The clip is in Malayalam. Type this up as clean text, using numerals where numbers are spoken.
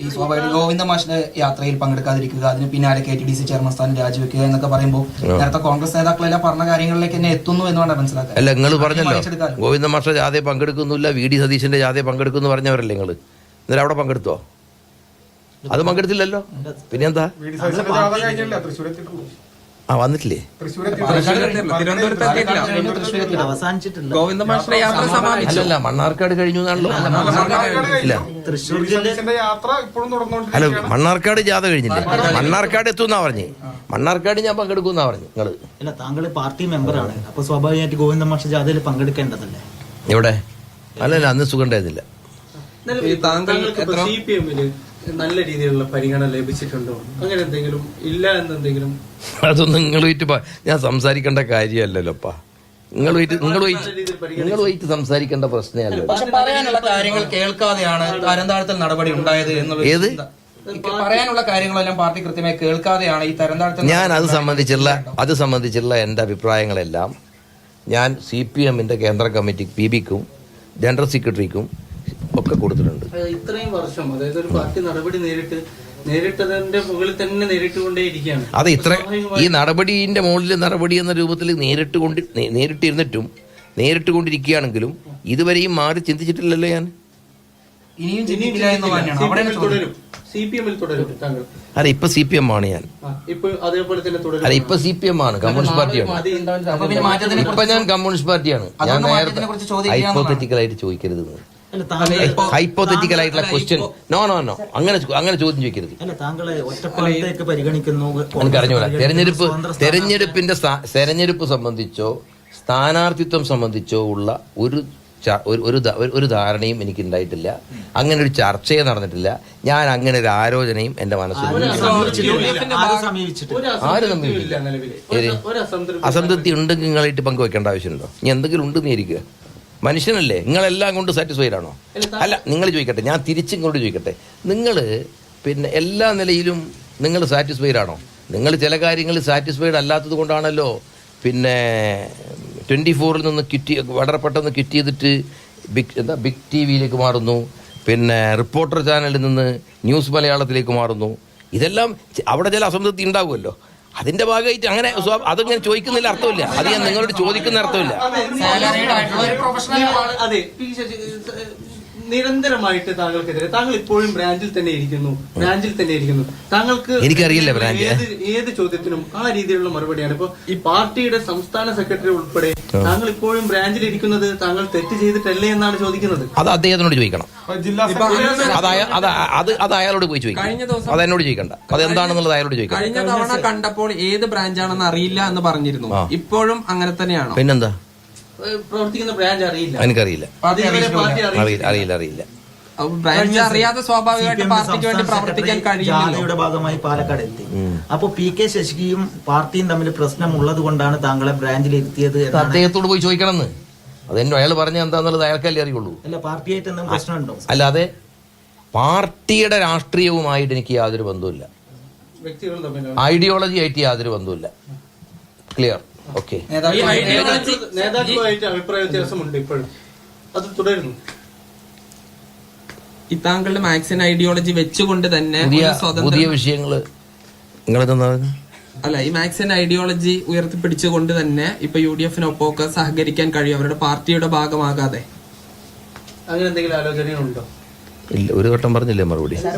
ഈ സ്വാഭാവിക ഗോവിന്ദ മാഷിന്റെ യാത്രയിൽ പങ്കെടുക്കാതിരിക്കുക, അതിന് പിന്നാലെ KTDC ചെയർമാൻ സ്ഥാനം രാജിവെക്കുക എന്നൊക്കെ പറയുമ്പോൾ നേരത്തെ കോൺഗ്രസ് നേതാക്കളെല്ലാം പറഞ്ഞ കാര്യങ്ങളിലേക്ക് തന്നെ എത്തുന്നു എന്നാണ് മനസ്സിലാക്കുക. അല്ല, നിങ്ങൾ പറഞ്ഞല്ലോ ഗോവിന്ദ മാഷ ജാഥയെ പങ്കെടുക്കുന്നില്ല, VD സതീശന്റെ ജാഥയെ പങ്കെടുക്കുന്നു പറഞ്ഞവരല്ലേ നിങ്ങൾ. എന്നിട്ട് അവിടെ പങ്കെടുത്തോ? അത് പങ്കെടുത്തില്ലല്ലോ. പിന്നെന്താ? വന്നിട്ടില്ലേ? അല്ലല്ല, മണ്ണാർക്കാട് കഴിഞ്ഞു എന്നാണല്ലോ. അല്ല, മണ്ണാർക്കാട് ജാഥ കഴിഞ്ഞില്ലേ? മണ്ണാർക്കാട് എത്തുന്നാ പറഞ്ഞേ. മണ്ണാർക്കാട് ഞാൻ പങ്കെടുക്കുന്നാ പറഞ്ഞു നിങ്ങള്. അല്ല, താങ്കൾ പാർട്ടി മെമ്പറാണ്, അപ്പൊ സ്വാഭാവികമായിട്ട് ഗോവിന്ദ മാഷ ജാഥയിൽ പങ്കെടുക്കേണ്ടതല്ലേ? എവിടെ? അല്ലല്ല, അന്ന് സുഖം ഉണ്ടായിരുന്നില്ല. നല്ല രീതിയിലുള്ള പരിഗണന ലഭിച്ചിട്ടുണ്ടോ? അങ്ങനെ എന്തെങ്കിലും ഇല്ല എന്നെന്തെങ്കിലും? അതൊന്നും നിങ്ങളുമായിട്ട് ഞാൻ സംസാരിക്കേണ്ട കാര്യമല്ലല്ലോപ്പാ. നിങ്ങളുമായിട്ട് സംസാരിക്കേണ്ട പ്രശ്നമല്ലോ. പക്ഷെ പറയാനുള്ള കാര്യങ്ങൾ കേൾക്കാതെയാണ് തരംതാഴ്ത്തൽ നടപടി ഉണ്ടായത് എന്നുള്ളത്. ഏത് പറയാനുള്ള കാര്യങ്ങളെല്ലാം പാർട്ടി കൃത്യമായി കേൾക്കാതെയാണ് ഈ തരംതാഴ്ത്തൽ. ഞാൻ അത് സംബന്ധിച്ചുള്ള എന്റെ അഭിപ്രായങ്ങളെല്ലാം ഞാൻ CPM-ന്റെ കേന്ദ്ര കമ്മിറ്റി PB-ക്കും ജനറൽ സെക്രട്ടറിക്കും ഒക്കെ കൊടുത്തിട്ടുണ്ട്. ഇത്രയും വർഷം, അതായത് ഒരു പാർട്ടി നടപടി നേരിട്ടതിന്റെ മുകളിൽ തന്നെ നേരിട്ടുകൊണ്ടേയിരിക്കുകയാണ്. അതെ, ഈ നടപടിന്റെ മുകളിൽ നടപടി എന്ന രൂപത്തിൽ നേരിട്ടുകൊണ്ടിരിക്കുകയാണെങ്കിലും ഇതുവരെയും മാറി ചിന്തിച്ചിട്ടില്ലല്ലോ ഞാൻ. ഇനിയും ചിന്തിക്കില്ല എന്ന് തന്നെയാണ്. തുടരും, CPM-ൽ തുടരും താങ്കൾ? അല്ല, ഇപ്പൊ CPM ആണ് ഞാൻ. അതേപോലെ തന്നെ തുടരും? അല്ല, ഇപ്പൊ CPM ആണ്, കമ്മ്യൂണിസ്റ്റ് പാർട്ടിയാണ്. ഇപ്പൊ ഞാൻ കമ്മ്യൂണിസ്റ്റ് പാർട്ടിയാണ്. ഞാൻ നേരത്തെ ഹൈപ്പോത്തറ്റിക്കലായിട്ട് ചോദിക്കരുത്. ഹൈപ്പോത്തറ്റിക്കൽ ആയിട്ടുള്ള ക്വസ്റ്റ്യൻ നോ അങ്ങനെ ചോദ്യം ചോദിക്കരുത്. എനിക്കറിഞ്ഞൂടാ. തെരഞ്ഞെടുപ്പ് സംബന്ധിച്ചോ സ്ഥാനാർത്ഥിത്വം സംബന്ധിച്ചോ ഉള്ള ഒരു ധാരണയും എനിക്ക് ഉണ്ടായിട്ടില്ല. അങ്ങനെ ഒരു ചർച്ചയും നടന്നിട്ടില്ല. ഞാൻ അങ്ങനെ ഒരു ആലോചനയും എന്റെ മനസ്സിൽ അസംതൃപ്തി ഉണ്ടെങ്കിൽ നിങ്ങളായിട്ട് പങ്കുവെക്കേണ്ട ആവശ്യമുണ്ടോ? ഇനി എന്തെങ്കിലും ഉണ്ടെന്ന് ഇരിക്കുക. മനുഷ്യനല്ലേ, നിങ്ങളെല്ലാം കൊണ്ട് സാറ്റിസ്ഫൈഡ് ആണോ? അല്ല, നിങ്ങൾ ചോദിക്കട്ടെ, ഞാൻ തിരിച്ചിങ്ങോട്ട് ചോദിക്കട്ടെ. നിങ്ങൾ പിന്നെ എല്ലാ നിലയിലും നിങ്ങൾ സാറ്റിസ്ഫൈഡ് ആണോ? നിങ്ങൾ ചില കാര്യങ്ങളിൽ സാറ്റിസ്ഫൈഡ് അല്ലാത്തത് കൊണ്ടാണല്ലോ പിന്നെ 24-ൽ നിന്ന് വളരെ പെട്ടെന്ന് ക്വിറ്റ് ചെയ്തിട്ട് ബിഗ് TV-യിലേക്ക് മാറുന്നു, പിന്നെ റിപ്പോർട്ടർ ചാനലിൽ നിന്ന് ന്യൂസ് മലയാളത്തിലേക്ക് മാറുന്നു. ഇതെല്ലാം അവിടെ ചില അസംതൃപ്തി ഉണ്ടാവുമല്ലോ. അതിന്റെ ഭാഗമായിട്ട് അങ്ങനെ അതങ്ങനെ ചോദിക്കുന്നതിൽ അർത്ഥമില്ല. അത് ഞാൻ നിങ്ങളോട് ചോദിക്കുന്ന അർത്ഥമില്ല. അതെ, നിരന്തരമായിട്ട് താങ്കൾക്കെതിരെ താങ്കൾ ഇപ്പോഴും ബ്രാഞ്ചിൽ തന്നെ ഇരിക്കുന്നു. താങ്കൾക്ക് എനിക്കറിയില്ല ബ്രാഞ്ച് ഏത് ചോദ്യത്തിനും ആ രീതിയിലുള്ള മറുപടിയാണ്. ഇപ്പൊ ഈ പാർട്ടിയുടെ സംസ്ഥാന സെക്രട്ടറി ഉൾപ്പെടെ താങ്കൾ ഇപ്പോഴും ബ്രാഞ്ചിൽ ഇരിക്കുന്നത് താങ്കൾ തെറ്റ് ചെയ്തിട്ടല്ലേ എന്നാണ് ചോദിക്കുന്നത്. അത് അദ്ദേഹത്തിനോട് ചോദിക്കണം. അത് അയാളോട് പോയി ചോദിക്കണം. അത് എന്നോട് ചോദിക്കണ്ട. അതെന്താണെന്നുള്ളത് അയാളോട് ചോദിക്കണം. കഴിഞ്ഞ തവണ കണ്ടപ്പോൾ ഏത് ബ്രാഞ്ചാണെന്ന് അറിയില്ല എന്ന് പറഞ്ഞിരുന്നു. ഇപ്പോഴും അങ്ങനെ തന്നെയാണോ? പിന്നെന്താ, പ്രവർത്തിക്കുന്ന ബ്രാഞ്ച് അറിയില്ല? എനിക്കറിയില്ല. അറിയില്ല. ബ്രാഞ്ച് അറിയാതെ സ്വാഭാവികമായിട്ട് പാർട്ടിക്ക് വേണ്ടി പ്രവർത്തിക്കാൻ കഴിയില്ല. ഭാഗമായി പാലക്കാട് എത്തി. അപ്പൊ PK ശശിയും പാർട്ടിയും തമ്മിൽ പ്രശ്നമുള്ളത് കൊണ്ടാണ് താങ്കളെ ബ്രാഞ്ചിൽ എത്തിയത്. അദ്ദേഹത്തോട് പോയി ചോദിക്കണമെന്ന്. അതെന്നോ അയാൾ പറഞ്ഞ എന്താന്നുള്ളത് അയാൾക്കല്ലേ അറിയുള്ളൂ. അല്ല, പാർട്ടിയായിട്ട് എന്തെങ്കിലും പ്രശ്നമുണ്ടോ? അല്ലാതെ പാർട്ടിയുടെ രാഷ്ട്രീയവുമായിട്ട് എനിക്ക് യാതൊരു ബന്ധവുമില്ല. ഐഡിയോളജി ആയിട്ട് യാതൊരു ബന്ധവുമില്ല. ക്ലിയർ? ഓക്കെ. നേതാക്കളുമായിട്ട് അഭിപ്രായ വ്യത്യാസമുണ്ട് ഇപ്പോഴും, അത് തുടരുന്നു. ഈ താങ്കളുടെ മാക്സിൻ ഐഡിയോളജി വെച്ചുകൊണ്ട് തന്നെ പുതിയ വിഷയങ്ങള് അല്ല, ഈ മാക്സിൻ ഐഡിയോളജി ഉയർത്തിപ്പിടിച്ചുകൊണ്ട് തന്നെ ഇപ്പൊ UDF-നൊപ്പമൊക്കെ സഹകരിക്കാൻ കഴിയും, അവരുടെ പാർട്ടിയുടെ ഭാഗമാകാതെ. അങ്ങനെ എന്തെങ്കിലും ആലോചനയുണ്ടോ? ഇല്ല, ഒരു വട്ടം പറഞ്ഞില്ലേ മറുപടി.